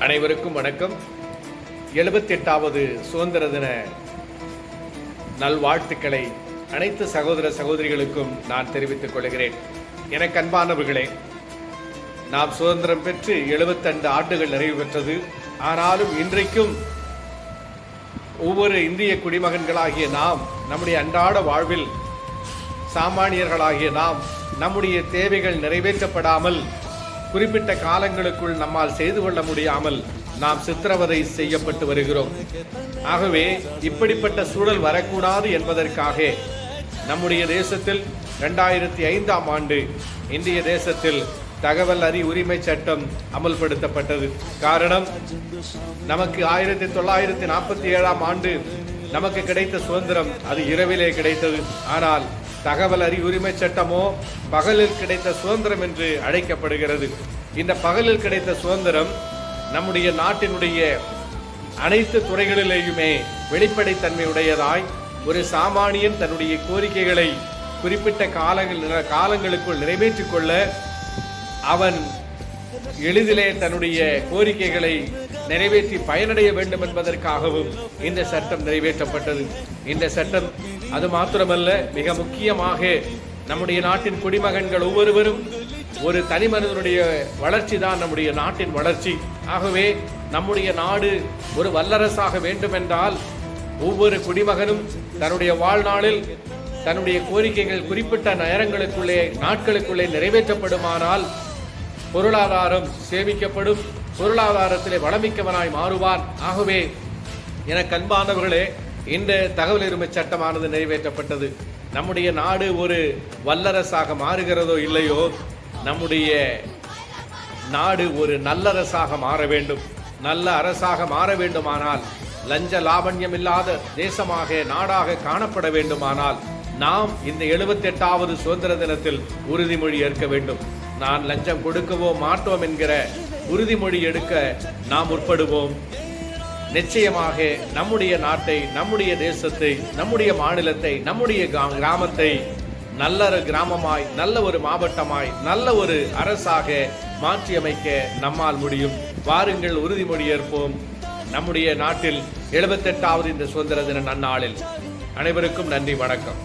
அனைவருக்கும் வணக்கம். 78வது சுதந்திர தின நல்வாழ்த்துக்களை அனைத்து சகோதர சகோதரிகளுக்கும் நான் தெரிவித்துக் கொள்கிறேன். எனக்கு அன்பானவர்களே, நாம் சுதந்திரம் பெற்று 72 ஆண்டுகள் நிறைவு பெற்றது. ஆனாலும் இன்றைக்கும் ஒவ்வொரு இந்திய குடிமகன்களாகிய நாம் நம்முடைய அன்றாட வாழ்வில் சாமானியர்களாகிய நாம் நம்முடைய தேவைகள் நிறைவேற்றப்படாமல் குறிப்பிட்ட காலங்களுக்குள் நம்மால் செய்து கொள்ள முடியாமல் நாம் சித்திரவதை செய்யப்பட்டு வருகிறோம். ஆகவே இப்படிப்பட்ட சூழல் வரக்கூடாது என்பதற்காக நம்முடைய தேசத்தில் 2005ஆம் ஆண்டு இந்திய தேசத்தில் தகவல் அறி உரிமை சட்டம் அமல்படுத்தப்பட்டது. காரணம், நமக்கு 1947ஆம் ஆண்டு நமக்கு கிடைத்த சுதந்திரம் அது இரவிலே கிடைத்தது. ஆனால் தகவல் அறி உரிமை சட்டமோ பகலில் கிடைத்த சுதந்திரம் என்று அழைக்கப்படுகிறது. இந்த பகலில் கிடைத்த சுதந்திரம் நம்முடைய நாட்டினுடைய அனைத்து துறைகளிலேயுமே வெளிப்படைத்தன்மையுடையதாய் ஒரு சாமானியன் தன்னுடைய கோரிக்கைகளை குறிப்பிட்ட காலங்களுக்குள் நிறைவேற்றிக் கொள்ள அவன் எளிதிலே தன்னுடைய கோரிக்கைகளை நிறைவேற்றி பயனடைய வேண்டும் என்பதற்காகவும் இந்த சட்டம் நிறைவேற்றப்பட்டது. இந்த சட்டம் அது மாத்திரமல்ல, மிக முக்கியமாக நம்முடைய நாட்டின் குடிமகன்கள் ஒவ்வொருவரும் ஒரு தனி மனிதனுடைய வளர்ச்சி தான் நம்முடைய நாட்டின் வளர்ச்சி. ஆகவே நம்முடைய நாடு ஒரு வல்லரசாக வேண்டுமென்றால் ஒவ்வொரு குடிமகனும் தன்னுடைய வாழ்நாளில் தன்னுடைய கோரிக்கைகள் குறிப்பிட்ட நேரங்களுக்குள்ளே நாட்களுக்குள்ளே நிறைவேற்றப்படுமானால் பொருளாதாரம் சேமிக்கப்படும், பொருளாதாரத்திலே வளமிக்கவனாய் மாறுவான். ஆகவே எனக்கு அன்பானவர்களே, இந்த தகவல் உரிமை சட்டமானது நிறைவேற்றப்பட்டது. நம்முடைய நாடு ஒரு வல்லரசாக மாறுகிறதோ இல்லையோ, நம்முடைய நாடு ஒரு நல்லரசாக மாற வேண்டும். நல்ல அரசாக மாற வேண்டுமானால், லஞ்ச லாவண்யம் இல்லாத தேசமாக நாடாக காணப்பட வேண்டுமானால் நாம் இந்த 78வது சுதந்திர தினத்தில் உறுதிமொழி ஏற்க வேண்டும். நான் லஞ்சம் கொடுக்கவோ மாட்டோம் என்கிற உறுதிமொழி எடுக்க நாம் முற்படுவோம். நிச்சயமாக நம்முடைய நாட்டை, நம்முடைய தேசத்தை, நம்முடைய மாநிலத்தை, நம்முடைய கிராமத்தை நல்ல ஒரு கிராமமாய், நல்ல ஒரு மாவட்டமாய், நல்ல ஒரு அரசாக மாற்றியமைக்க நம்மால் முடியும். வாருங்கள், உறுதிமொழி ஏற்போம். நம்முடைய நாட்டில் 78வது இந்த சுதந்திர தின நன்னாளில் அனைவருக்கும் நன்றி, வணக்கம்.